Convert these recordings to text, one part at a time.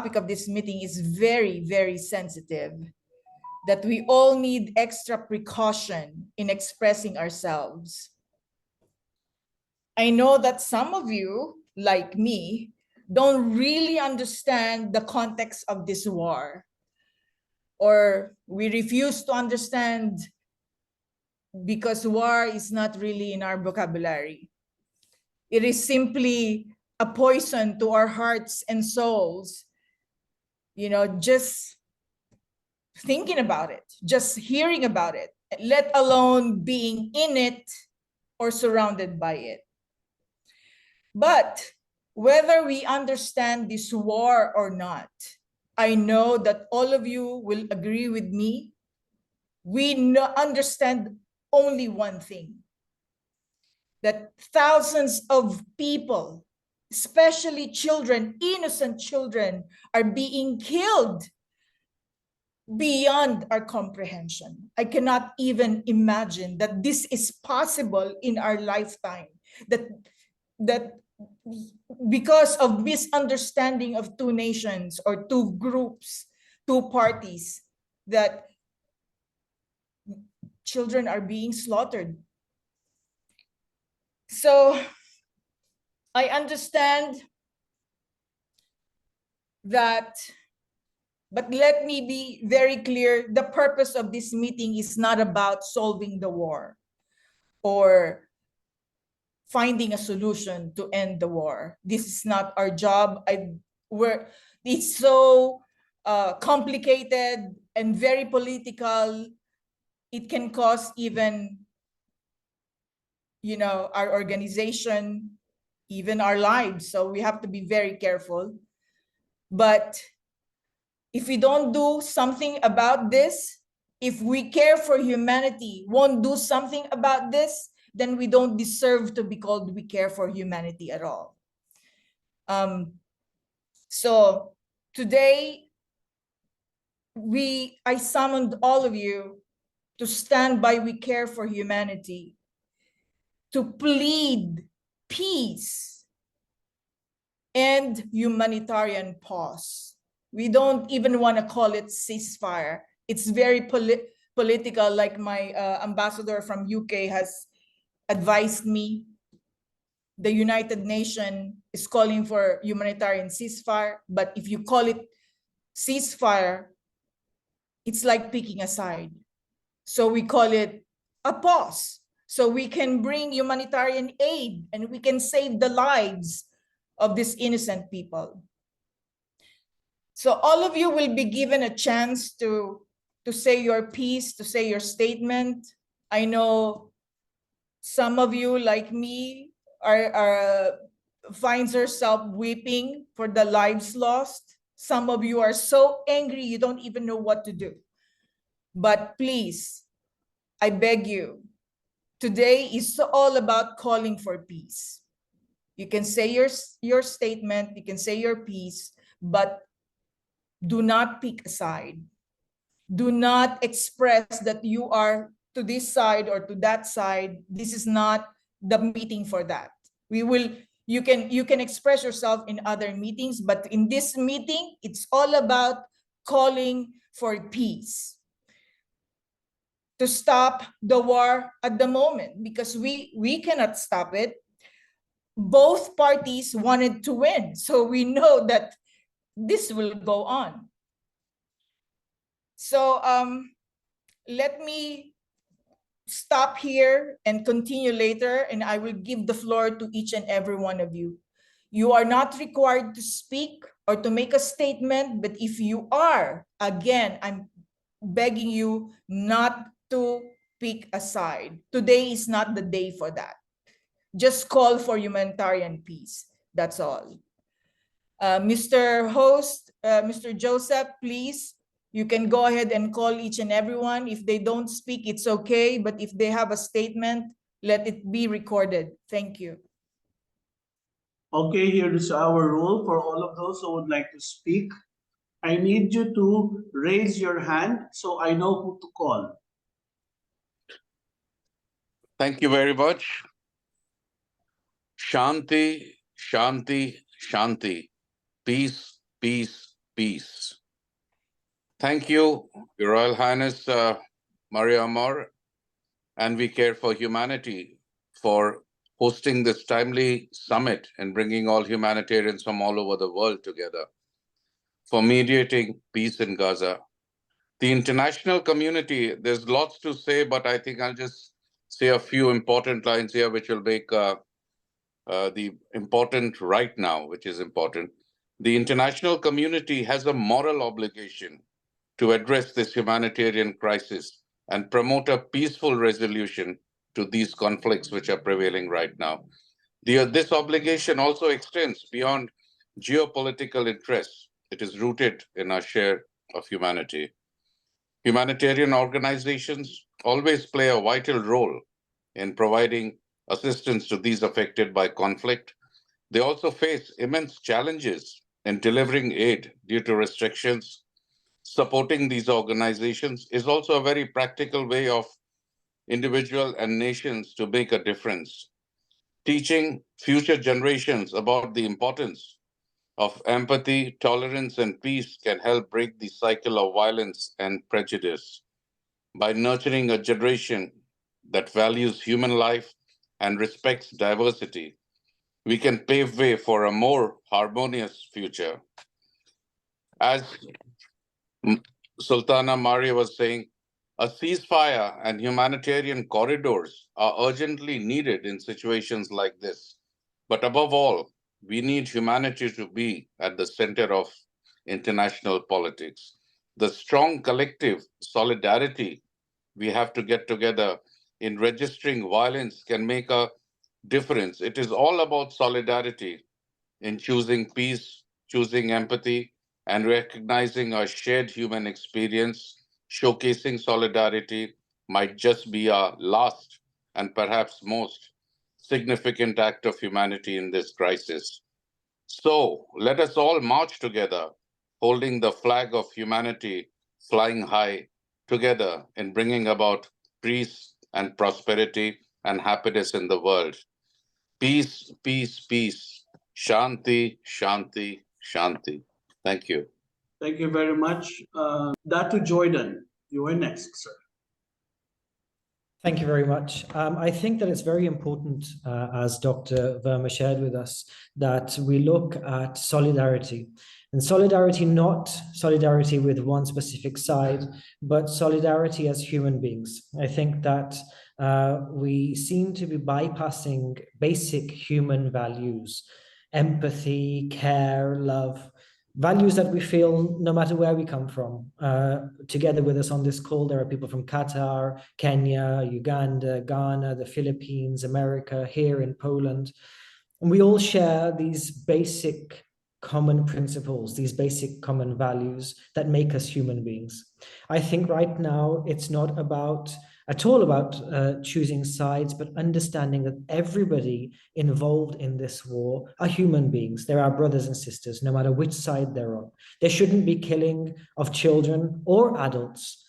topic of this meeting is very, very sensitive, that we all need extra precaution in expressing ourselves. I know that some of you, like me, don't really understand the context of this war, or we refuse to understand because war is not really in our vocabulary. It is simply a poison to our hearts and souls, just thinking about it, just hearing about it, let alone being in it or surrounded by it. But whether we understand this war or not, I know that all of you will agree with me. We understand only one thing, that thousands of people, especially children, innocent children, are being killed beyond our comprehension. I cannot even imagine that this is possible in our lifetime, that because of misunderstanding of two nations or two groups, two parties, that children are being slaughtered. So I understand that, but let me be very clear, the purpose of this meeting is not about solving the war or finding a solution to end the war. This is not our job. It's so complicated and very political. It can cause even, our organization, even our lives. So we have to be very careful. But if we don't do something about this, if we care for humanity, won't do something about this, then we don't deserve to be called we care for humanity at all. So today, I summoned all of you to stand by We Care for Humanity, to plead peace and humanitarian pause. We don't even want to call it ceasefire. It's very political, like my ambassador from UK has advised me. The United Nations is calling for humanitarian ceasefire, but if you call it ceasefire, it's like picking a side. So we call it a pause, so we can bring humanitarian aid and we can save the lives of these innocent people. So all of you will be given a chance to say your piece, to say your statement. I know some of you, like me, finds herself weeping for the lives lost. Some of you are so angry you don't even know what to do. But please, I beg you, today is all about calling for peace. You can say your statement, you can say your piece, but do not pick a side. Do not express that you are to this side or to that side. This is not the meeting for that. You can express yourself in other meetings, but in this meeting, it's all about calling for peace, to stop the war at the moment, because we cannot stop it. Both parties wanted to win, so we know that this will go on. So let me stop here and continue later, and I will give the floor to each and every one of you. You are not required to speak or to make a statement, but if you are, again, I'm begging you not to pick a side. Today is not the day for that. Just call for humanitarian peace. That's all. Mr. Host, Mr. Joseph, please, you can go ahead and call each and everyone. If they don't speak, it's okay. But if they have a statement, let it be recorded. Thank you. Okay, here is our rule for all of those who would like to speak. I need you to raise your hand so I know who to call. Thank you very much. Shanti, Shanti, Shanti. Peace, peace, peace. Thank you, Your Royal Highness Maria Amor, and We Care for Humanity for hosting this timely summit and bringing all humanitarians from all over the world together, for mediating peace in Gaza. The international community, there's lots to say, but I think I'll just say a few important lines here, which will make the important right now, which is important. The international community has a moral obligation to address this humanitarian crisis and promote a peaceful resolution to these conflicts which are prevailing right now. This obligation also extends beyond geopolitical interests. It is rooted in our share of humanity. Humanitarian organizations always play a vital role in providing assistance to these affected by conflict. They also face immense challenges in delivering aid due to restrictions. Supporting these organizations is also a very practical way of individuals and nations to make a difference. Teaching future generations about the importance of empathy, tolerance, and peace can help break the cycle of violence and prejudice. By nurturing a generation that values human life and respects diversity, we can pave way for a more harmonious future. As Sultana Maria was saying, a ceasefire and humanitarian corridors are urgently needed in situations like this. But above all, we need humanity to be at the center of international politics. The strong collective solidarity we have to get together in registering violence can make a difference. It is all about solidarity in choosing peace, choosing empathy, and recognizing our shared human experience. Showcasing solidarity might just be our last and perhaps most significant act of humanity in this crisis. So let us all march together, holding the flag of humanity flying high together in bringing about peace and prosperity and happiness in the world. Peace, peace, peace. Shanti, Shanti, Shanti. Thank you. Thank you very much. Datu Jordan, you are next, sir. Thank you very much. I think that it's very important, as Dr. Verma shared with us, that we look at solidarity. And solidarity, not solidarity with one specific side, but solidarity as human beings. I think that we seem to be bypassing basic human values, empathy, care, love, values that we feel no matter where we come from. Together with us on this call, there are people from Qatar, Kenya, Uganda, Ghana, the Philippines, America, here in Poland. And we all share these basic common principles, these basic common values that make us human beings. I think right now it's not at all about choosing sides, but understanding that everybody involved in this war are human beings. They're our brothers and sisters, no matter which side they're on. There shouldn't be killing of children or adults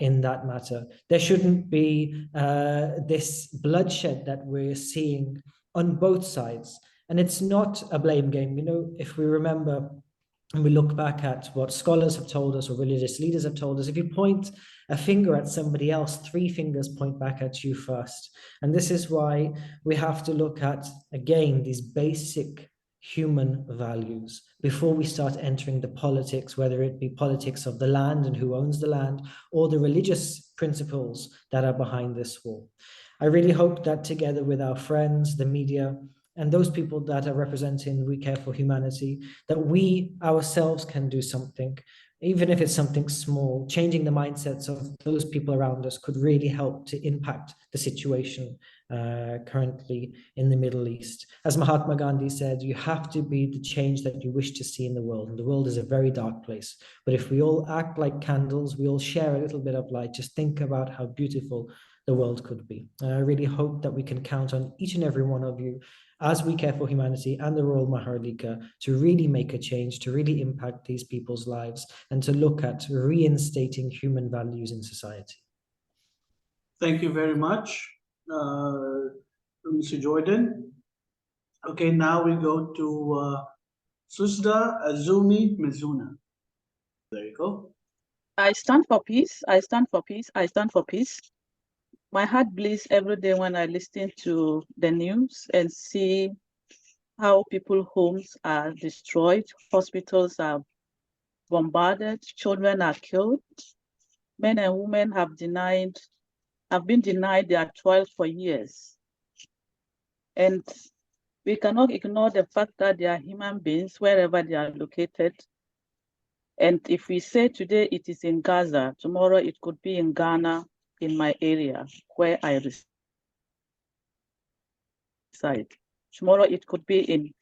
in that matter. There shouldn't be this bloodshed that we're seeing on both sides. And it's not a blame game. You know, if we remember and we look back at what scholars have told us or religious leaders have told us, if you point a finger at somebody else, 3 fingers point back at you first. And this is why we have to look at, again, these basic human values before we start entering the politics, whether it be politics of the land and who owns the land, or the religious principles that are behind this war. I really hope that together with our friends, the media, and those people that are representing We Care for Humanity, that we ourselves can do something, even if it's something small. Changing the mindsets of those people around us could really help to impact the situation currently in the Middle East. As Mahatma Gandhi said, you have to be the change that you wish to see in the world. And the world is a very dark place. But if we all act like candles, we all share a little bit of light, just think about how beautiful the world could be. I really hope that we can count on each and every one of you as We Care for Humanity and the Royal Maharlika to really make a change, to really impact these people's lives, and to look at reinstating human values in society. Thank you very much, Mr. Jordan. Okay, now we go to Susda Azumi Mizuna. There you go. I stand for peace. I stand for peace. I stand for peace. My heart bleeds every day when I listen to the news and see how people's homes are destroyed, hospitals are bombarded, children are killed. Men and women have been denied their toil for years. And we cannot ignore the fact that they are human beings wherever they are located. And if we say today it is in Gaza, tomorrow it could be in Ghana, in my area where I reside. Tomorrow it could be in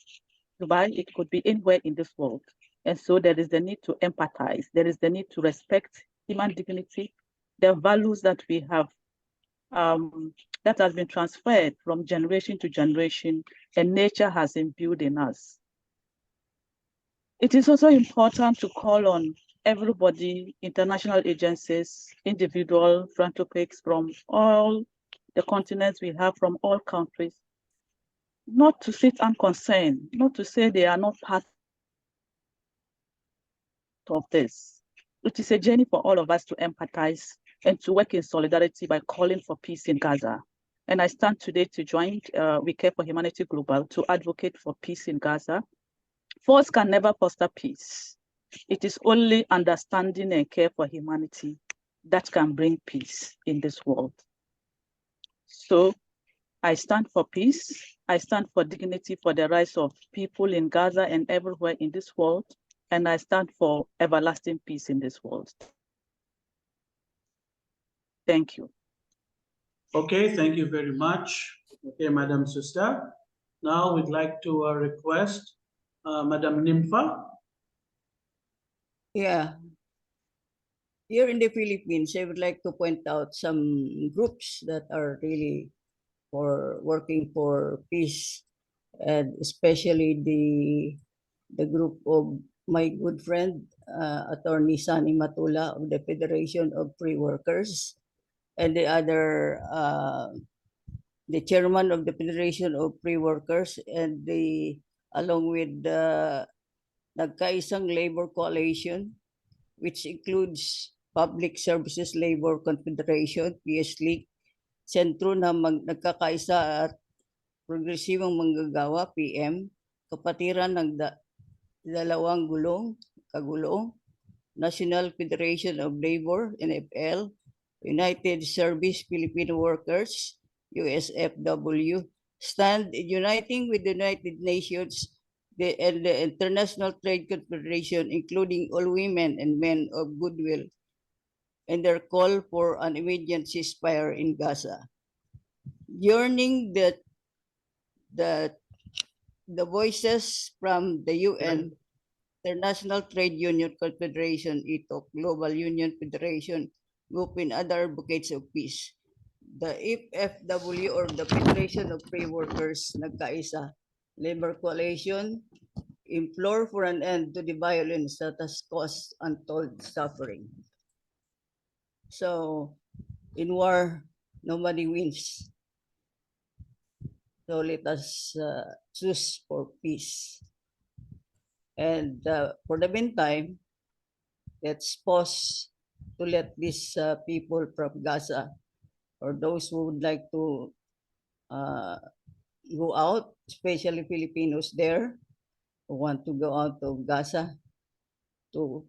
Dubai, it could be anywhere in this world. And so there is the need to empathize. There is the need to respect human dignity, the values that we have, that has been transferred from generation to generation, and nature has imbued in us. It is also important to call on everybody, international agencies, individual philanthropists from all the continents we have, from all countries, not to sit unconcerned, not to say they are not part of this. It is a journey for all of us to empathize and to work in solidarity by calling for peace in Gaza. And I stand today to join We Care for Humanity Global to advocate for peace in Gaza. Force can never foster peace. It is only understanding and care for humanity that can bring peace in this world. So I stand for peace. I stand for dignity, for the rights of people in Gaza and everywhere in this world. And I stand for everlasting peace in this world. Thank you. Okay, thank you very much. Okay, Madam Sister. Now we'd like to request Madam Nympha. Yeah. Here in the Philippines, I would like to point out some groups that are really working for peace, and especially the group of my good friend, Attorney Sani Matula of the Federation of Free Workers, and the other, the chairman of the Federation of Free Workers, and along with the Nagkaisang Labor Coalition, which includes Public Services Labor Confederation, PSLIC, Sentro na Nagkakaisa at Progresibong Manggagawa, PM, Kapatiran ng Dalawang Kagulong, National Federation of Labor, NFL, United Service Filipino Workers, USFW, stand uniting with the United Nations and the International Trade Confederation, including all women and men of goodwill, and their call for an immediate ceasefire in Gaza. Joining the voices from the UN, International Trade Union Confederation, ITOC, Global Union Federation, group and other advocates of peace. The FFW, or the Federation of Free Workers, Nagkaisa, Labor Coalition, implore for an end to the violence that has caused untold suffering. So, in war, nobody wins. So let us choose for peace. And for the meantime, let's pause to let these people from Gaza, or those who would like to go out, especially Filipinos there who want to go out of Gaza, to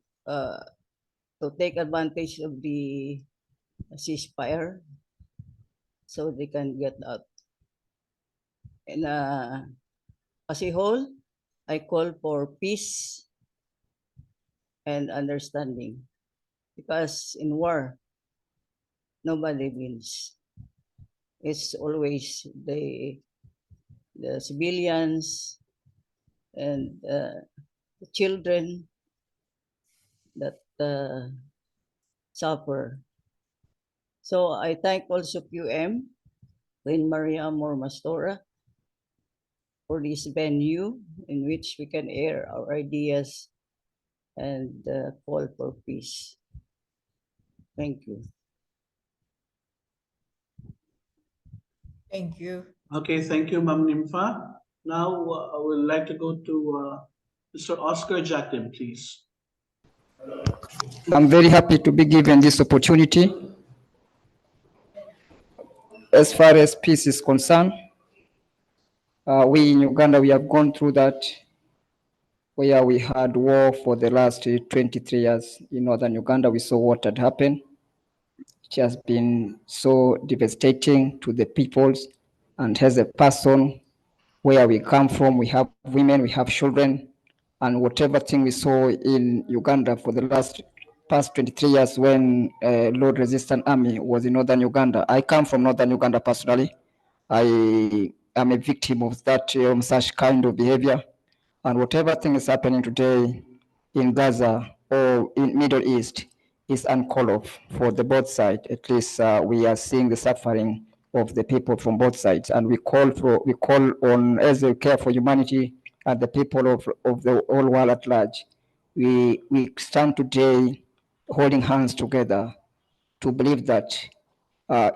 take advantage of the ceasefire so they can get out. And as a whole, I call for peace and understanding, because in war, nobody wins. It's always the civilians and the children that suffer. So I thank also QM, Queen Maria Amor Mastora, for this venue in which we can air our ideas and call for peace. Thank you. Thank you. Okay, thank you, Ma'am Nympha. Now I would like to go to Mr. Oscar Jatim, please. I'm very happy to be given this opportunity. As far as peace is concerned, we in Uganda, we have gone through that where we had war for the last 23 years. In northern Uganda, we saw what had happened. It has been so devastating to the peoples. And as a person, where we come from, we have women, we have children, and whatever thing we saw in Uganda for the past 23 years when Lord Resistance Army was in northern Uganda. I come from northern Uganda personally. I am a victim of that such kind of behavior. And whatever thing is happening today in Gaza or in Middle East is uncalled of for the both sides. At least we are seeing the suffering of the people from both sides, and we call on, as a care for humanity and the people of the whole world at large. We stand today holding hands together to believe that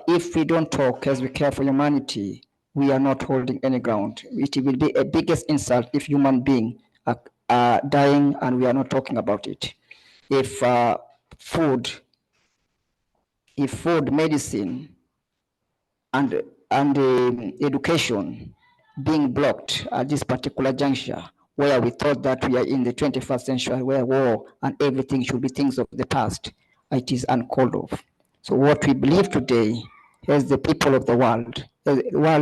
if we don't talk as we care for humanity, we are not holding any ground. It will be a biggest insult if human beings are dying and we are not talking about it. If food, medicine, and education being blocked at this particular juncture, where we thought that we are in the 21st century, where war and everything should be things of the past, it is uncalled of. So what we believe today as the people of the world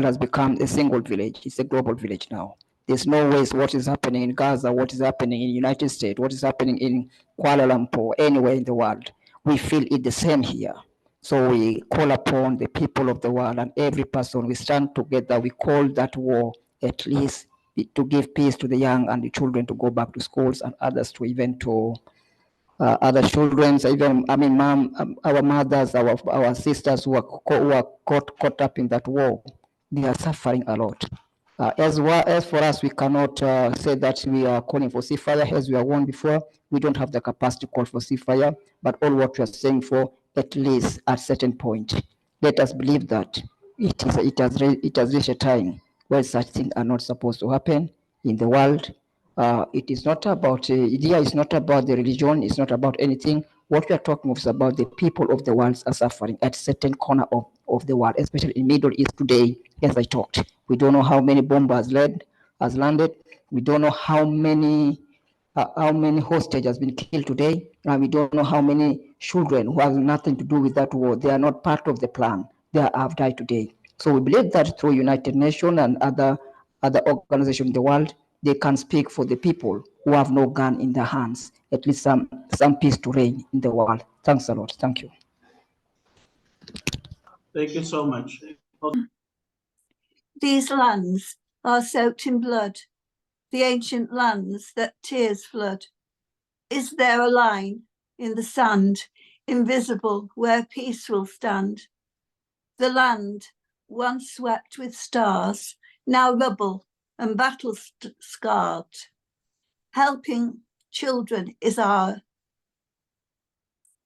has become a single village. It's a global village now. There's no ways what is happening in Gaza, what is happening in the United States, what is happening in Kuala Lumpur, anywhere in the world. We feel it the same here. So we call upon the people of the world and every person, we stand together, we call that war at least to give peace to the young and the children to go back to schools and others to even to other children, even, our mothers, our sisters who are caught up in that war, they are suffering a lot. As for us, we cannot say that we are calling for ceasefire. As we are warned before, we don't have the capacity to call for ceasefire, but all what we are saying for, at least at certain point, let us believe that it has reached a time where such things are not supposed to happen in the world. It is not about idea, it's not about the religion, it's not about anything. What we are talking of is about the people of the world are suffering at certain corner of the world, especially in Middle East today, as I talked. We don't know how many bombers has landed. We don't know how many hostages has been killed today, and we don't know how many children who have nothing to do with that war. They are not part of the plan. They have died today. So we believe that through United Nations and other organizations in the world, they can speak for the people who have no gun in their hands. At least some peace to reign in the world. Thanks a lot. Thank you. Thank you so much. Okay. These lands are soaked in blood, the ancient lands that tears flood. Is there a line in the sand, invisible, where peace will stand? The land, once swept with stars, now rubble and battle scarred. Helping children is our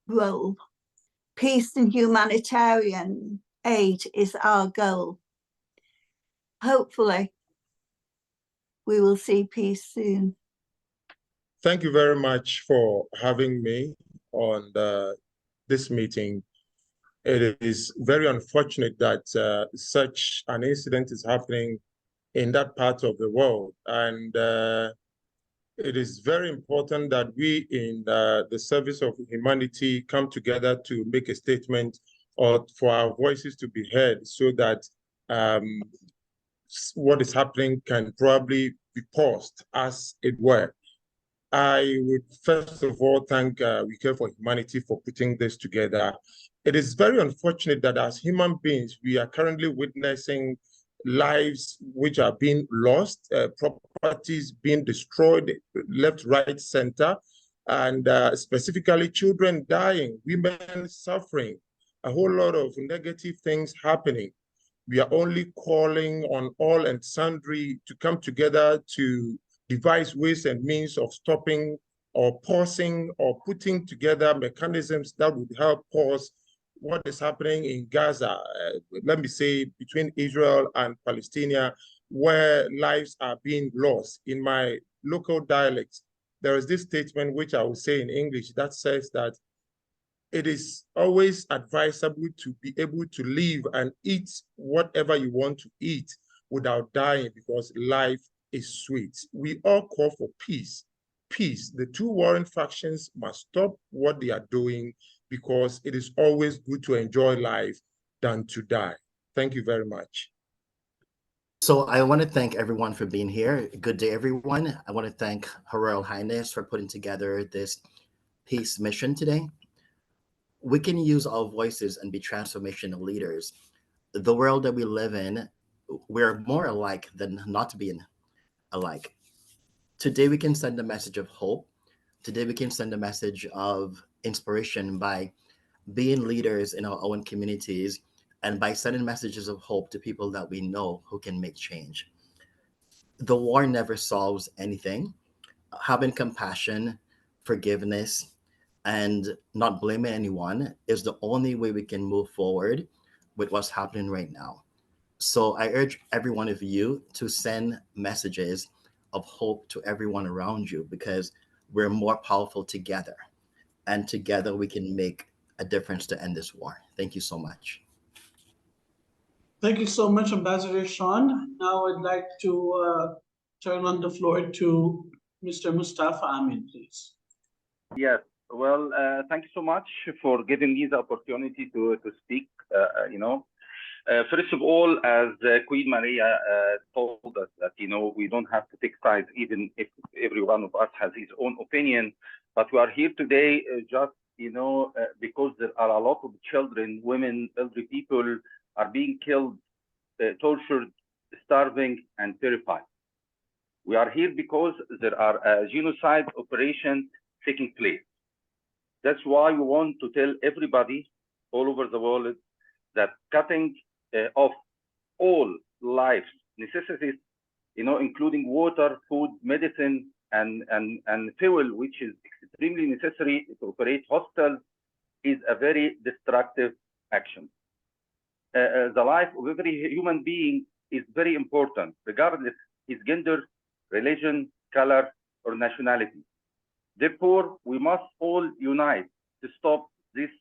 role. Peace and humanitarian aid is our goal. Hopefully, we will see peace soon. Thank you very much for having me on this meeting. It is very unfortunate that such an incident is happening in that part of the world. And it is very important that we in the service of humanity come together to make a statement or for our voices to be heard so that what is happening can probably be paused, as it were. I would first of all thank We Care for Humanity for putting this together. It is very unfortunate that as human beings, we are currently witnessing lives which are being lost, properties being destroyed, left, right, center, and specifically children dying, women suffering, a whole lot of negative things happening. We are only calling on all and sundry to come together to devise ways and means of stopping or pausing or putting together mechanisms that would help pause what is happening in Gaza, let me say between Israel and Palestinian, where lives are being lost. In my local dialect, there is this statement which I will say in English that says that it is always advisable to be able to live and eat whatever you want to eat without dying, because life is sweet. We all call for peace. Peace. The two warring factions must stop what they are doing, because it is always good to enjoy life than to die. Thank you very much. So I want to thank everyone for being here. Good day, everyone. I want to thank Her Royal Highness for putting together this peace mission today. We can use our voices and be transformational leaders. The world that we live in, we're more alike than not being alike. Today, we can send a message of hope. Today, we can send a message of inspiration by being leaders in our own communities and by sending messages of hope to people that we know who can make change. The war never solves anything. Having compassion, forgiveness, and not blaming anyone is the only way we can move forward with what's happening right now. So I urge every one of you to send messages of hope to everyone around you, because we're more powerful together, and together we can make a difference to end this war. Thank you so much. Thank you so much, Ambassador Sean. Now I'd like to turn on the floor to Mr. Mustafa Amin, please. Yes, well, thank you so much for giving me the opportunity to speak. First of all, as Queen Maria told us that, we don't have to take sides, even if every one of us has his own opinion. But we are here today just, because there are a lot of children, women, elderly people are being killed, tortured, starving, and terrified. We are here because there are genocide operations taking place. That's why we want to tell everybody all over the world that cutting off all life's necessities, including water, food, medicine, and fuel, which is extremely necessary to operate hospitals, is a very destructive action. The life of every human being is very important, regardless his gender, religion, color, or nationality. Therefore, we must all unite to stop this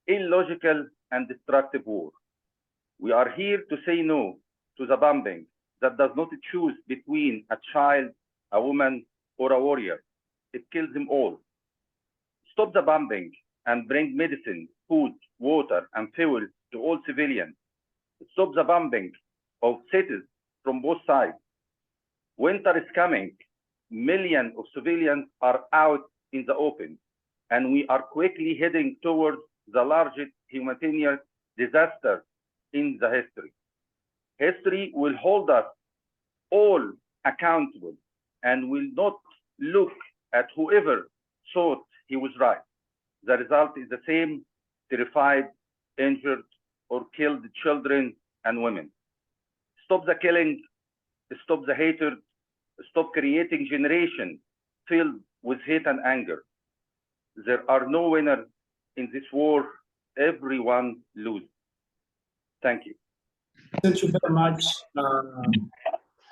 illogical and destructive war. We are here to say no to the bombing that does not choose between a child, a woman, or a warrior. It kills them all. Stop the bombing and bring medicine, food, water, and fuel to all civilians. Stop the bombing of cities from both sides. Winter is coming. Millions of civilians are out in the open, and we are quickly heading towards the largest humanitarian disaster in the history. History will hold us all accountable and will not look at whoever thought he was right. The result is the same: terrified, injured, or killed children and women. Stop the killing, stop the hatred, stop creating generation filled with hate and anger. There are no winners in this war. Everyone loses. Thank you. Thank you very much,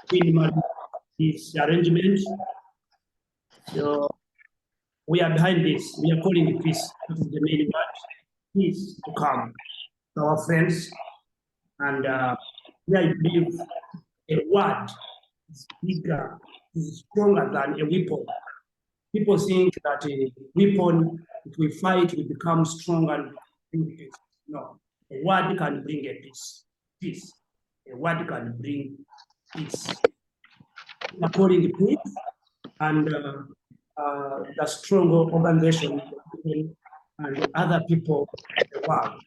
Queen Maria, this arrangement. So we are behind this. We are calling it peace. That is the main word. Peace to come to our friends. And I believe a word is bigger, is stronger than a weapon. People think that a weapon, if we fight, we become strong and bring peace. No, a word can bring a peace. Peace. A word can bring peace. According to peace and the strong organization and other people in the world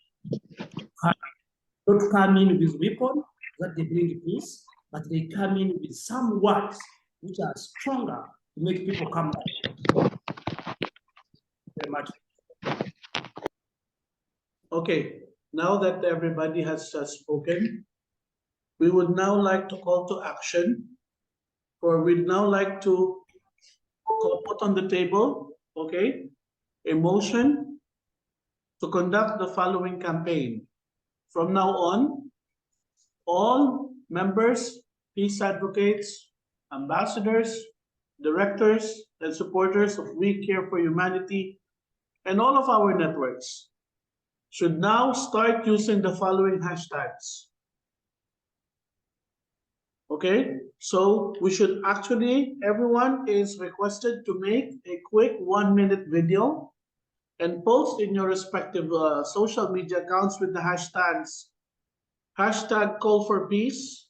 don't come in with weapons that they bring peace, but they come in with some words which are stronger to make people come back. Very much. Okay, now that everybody has spoken, we would now like to call to action, or we'd now like to put on the table, okay, a motion to conduct the following campaign. From now on, all members, peace advocates, ambassadors, directors, and supporters of We Care for Humanity and all of our networks should now start using the following hashtags. Okay, so we should actually, everyone is requested to make a quick 1-minute video and post in your respective social media accounts with the hashtags #call for peace,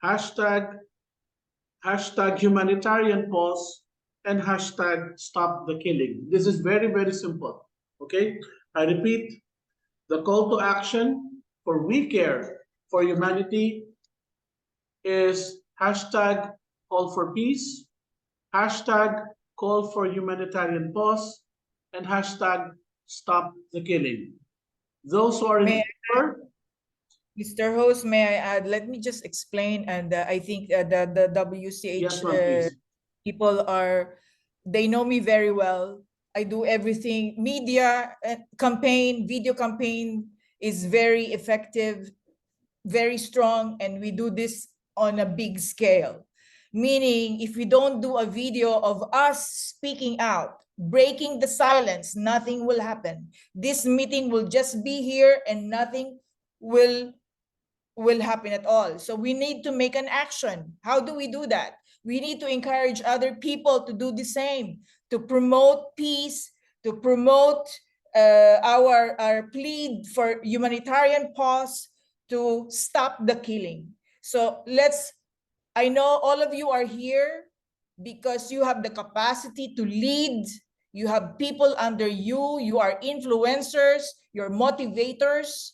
hashtag humanitarian pause, and hashtag stop the killing. This is very, very simple. Okay, I repeat, the call to action for We Care for Humanity is hashtag call for peace, hashtag call for humanitarian pause, and hashtag stop the killing. Those who are in favor, Mr. Host, may I add, let me just explain, and I think the WCH yes, ma'am, please. people they know me very well. I do everything, media campaign, video campaign is very effective, very strong, and we do this on a big scale. Meaning, if we don't do a video of us speaking out, breaking the silence, nothing will happen. This meeting will just be here and nothing will happen at all. So we need to make an action. How do we do that? We need to encourage other people to do the same, to promote peace, to promote our plea for humanitarian pause, to stop the killing. So I know all of you are here because you have the capacity to lead. You have people under you. You are influencers, you're motivators.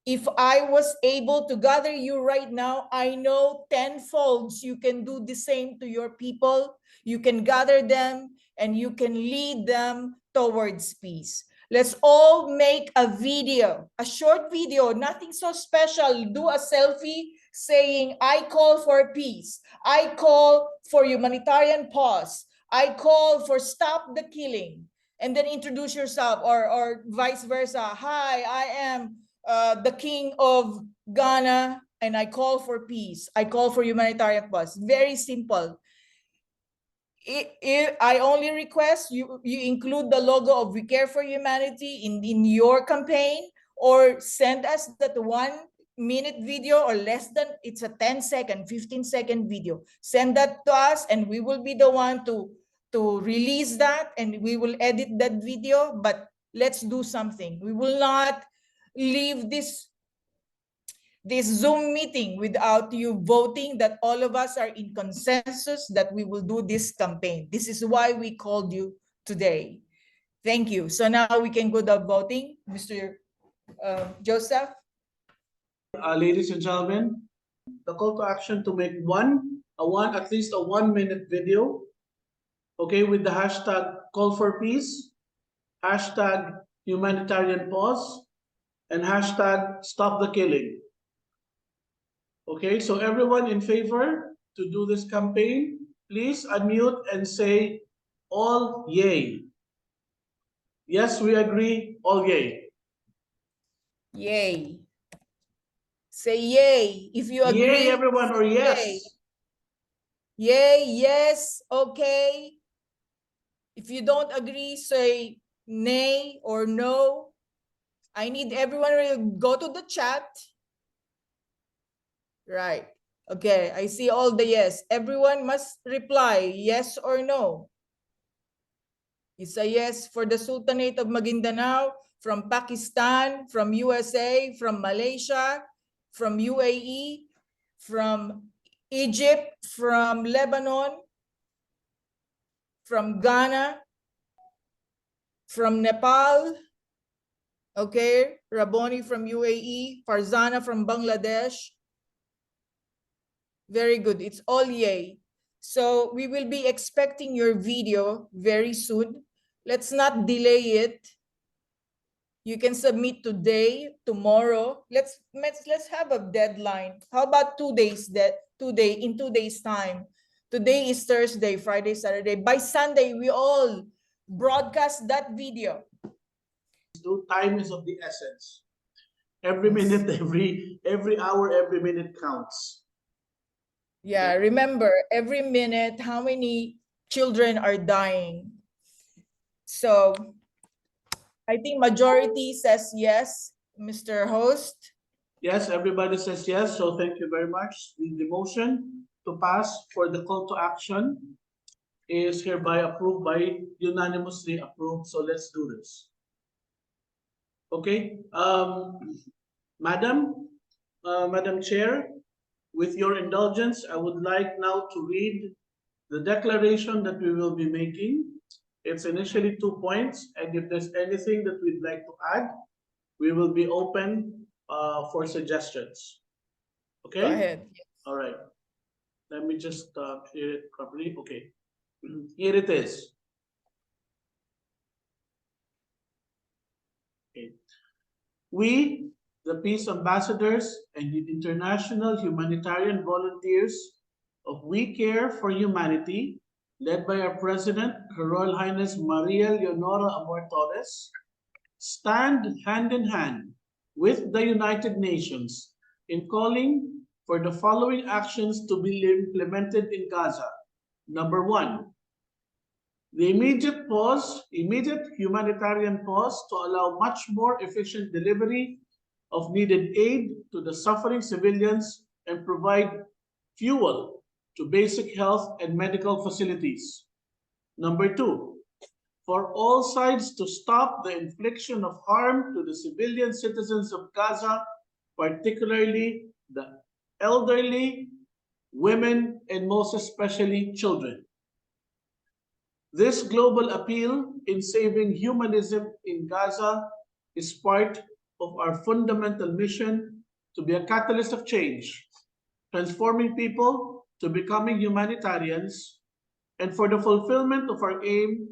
If I was able to gather you right now, I know tenfolds you can do the same to your people. You can gather them and you can lead them towards peace. Let's all make a video, a short video, nothing so special. Do a selfie saying, I call for peace. I call for humanitarian pause. I call for stop the killing. And then introduce yourself, or vice versa. Hi, I am the king of Ghana, and I call for peace. I call for humanitarian pause. Very simple. I only request you include the logo of We Care for Humanity in your campaign, or send us that 1-minute video or less than, it's a 10-second, 15-second video. Send that to us and we will be the one to release that, and we will edit that video. But let's do something. We will not leave this Zoom meeting without you voting that all of us are in consensus that we will do this campaign. This is why we called you today. Thank you. So now we can go to voting. Mr. Joseph. Ladies and gentlemen, the call to action to make at least a 1-minute video, okay, with the hashtag call for peace, hashtag humanitarian pause, and hashtag stop the killing. Okay, so everyone in favor to do this campaign, please unmute and say all yay. Yes, we agree, all yay. Yay. Say yay if you agree. Yay, everyone, or yes. Yay, yes, okay. If you don't agree, say nay or no. I need everyone to go to the chat. Right. Okay, I see all the yes. Everyone must reply yes or no. It's a yes for the Sultanate of Maguindanao, from Pakistan, from USA, from Malaysia, from UAE, from Egypt, from Lebanon, from Ghana, from Nepal, okay, Raboni from UAE, Farzana from Bangladesh. Very good, it's all yay. So we will be expecting your video very soon. Let's not delay it. You can submit today, tomorrow. Let's have a deadline. How about 2 days? In 2 days time. Today is Thursday, Friday, Saturday. By Sunday, we all broadcast that video. Time is of the essence. Every minute, every hour, every minute counts. Yeah, remember, every minute, how many children are dying. So I think majority says yes, Mr. Host. Yes, everybody says yes, so thank you very much. The motion to pass for the call to action is hereby approved by unanimously approved. So let's do this. Okay, Madam Chair, with your indulgence, I would like now to read the declaration that we will be making. It's initially 2 points, and if there's anything that we'd like to add, we will be open for suggestions. Okay? Go ahead. All right. Let me just clear it properly. Okay. Here it is. Okay. We, the peace ambassadors and the international humanitarian volunteers of We Care for Humanity, led by our president, Her Royal Highness Maria Leonora Amor Torres, stand hand in hand with the United Nations in calling for the following actions to be implemented in Gaza. Number 1, the immediate humanitarian pause to allow much more efficient delivery of needed aid to the suffering civilians and provide fuel to basic health and medical facilities. Number 2, for all sides to stop the infliction of harm to the civilian citizens of Gaza, particularly the elderly, women, and most especially children. This global appeal in saving humanism in Gaza is part of our fundamental mission to be a catalyst of change, transforming people to becoming humanitarians, and for the fulfillment of our aim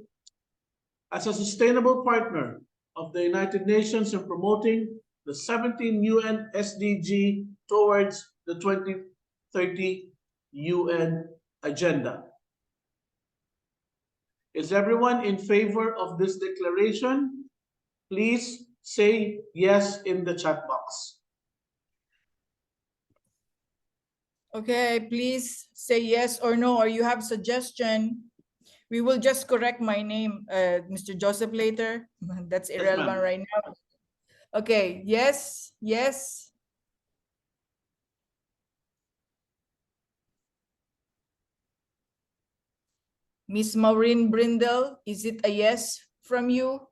as a sustainable partner of the United Nations in promoting the 17 UN SDG towards the 2030 UN agenda. Is everyone in favor of this declaration? Please say yes in the chat box. Okay, please say yes or no, or you have suggestion. We will just correct my name, Mr. Joseph, later. That's irrelevant right now. Okay, yes, yes. Miss Maureen Brindle, is it a yes from you?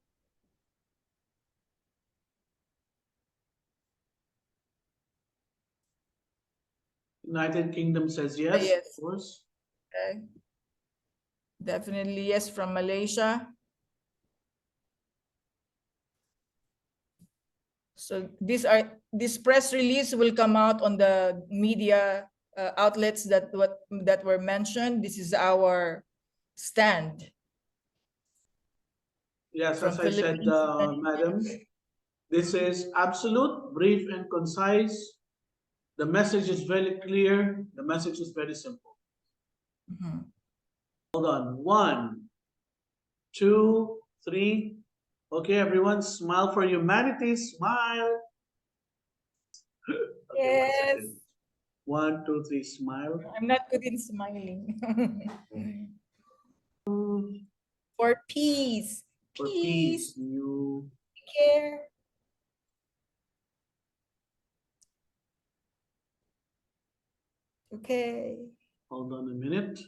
United Kingdom says yes, Yes. of course. Okay. Definitely yes from Malaysia. So this press release will come out on the media outlets that were mentioned. This is our stand. Yes, as I said, madam, this is absolute, brief, and concise. The message is very clear. The message is very simple. Hold on. 1, 2, 3. Okay, everyone, smile for humanity. Smile. Yes. 1, 2, 3, smile. I'm not good in smiling. For peace. For peace. You care. Okay. Hold on a minute.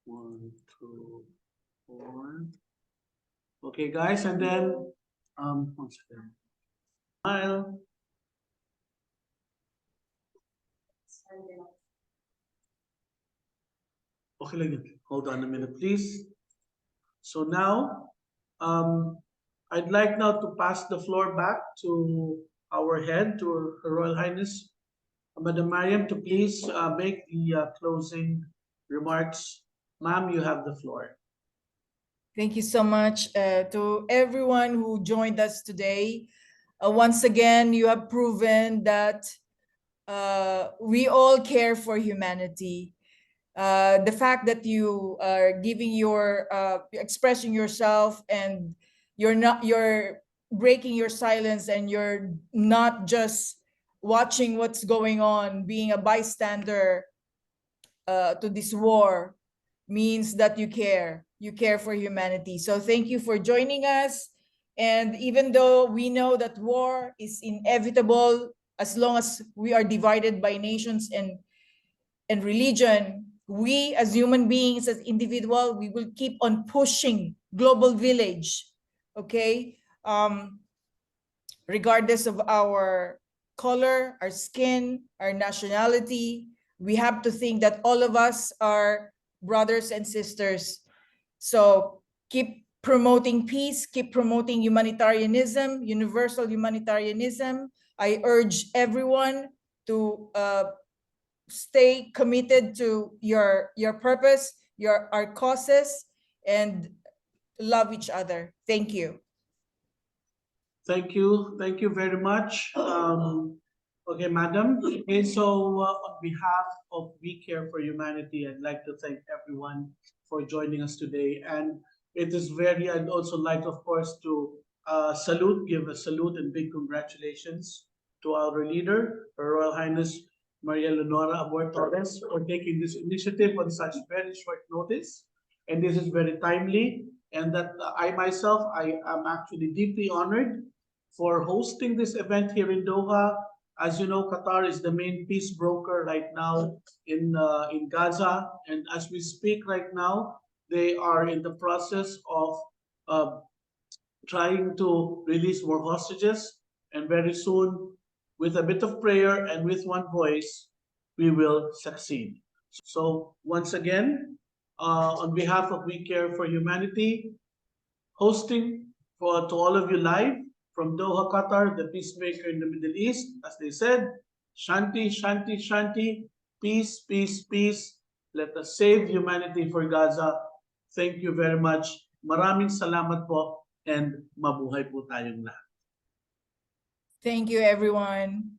1, 2, 4. Okay, guys, and then one second. Smile. Okay, lang yun. Hold on a minute, please. So now, I'd like now to pass the floor back to our head, to Her Royal Highness, Madam Mariam, to please make the closing remarks. Ma'am, you have the floor. Thank you so much to everyone who joined us today. Once again, you have proven that we all care for humanity. The fact that you are giving your expressing yourself, and you're breaking your silence, and you're not just watching what's going on, being a bystander to this war, means that you care for humanity. So thank you for joining us. And even though we know that war is inevitable, as long as we are divided by nations and religion, we as human beings, as individual, we will keep on pushing global village, okay? Regardless of our color, our skin, our nationality, we have to think that all of us are brothers and sisters. So keep promoting peace, keep promoting humanitarianism, universal humanitarianism. I urge everyone to stay committed to your purpose, our causes, and love each other. Thank you. Thank you very much. Okay, madam. Okay, so on behalf of We Care for Humanity, I'd like to thank everyone for joining us today. And it is I'd also like, of course, to give a salute and big congratulations to our leader, Her Royal Highness Maria Leonora Amor Torres, for taking this initiative on such very short notice. And this is very timely. And that I myself, I am actually deeply honored for hosting this event here in Doha. As you know, Qatar is the main peace broker right now in Gaza, and as we speak right now, they are in the process of trying to release more hostages, and very soon, with a bit of prayer and with one voice, we will succeed. So once again, on behalf of We Care for Humanity, hosting to all of you live from Doha, Qatar, the peacemaker in the Middle East, as they said, Shanti, Shanti, Shanti, peace, peace, peace. Let us save humanity for Gaza. Thank you very much. Maraming salamat po and mabuhay po tayong lahat. Thank you, everyone.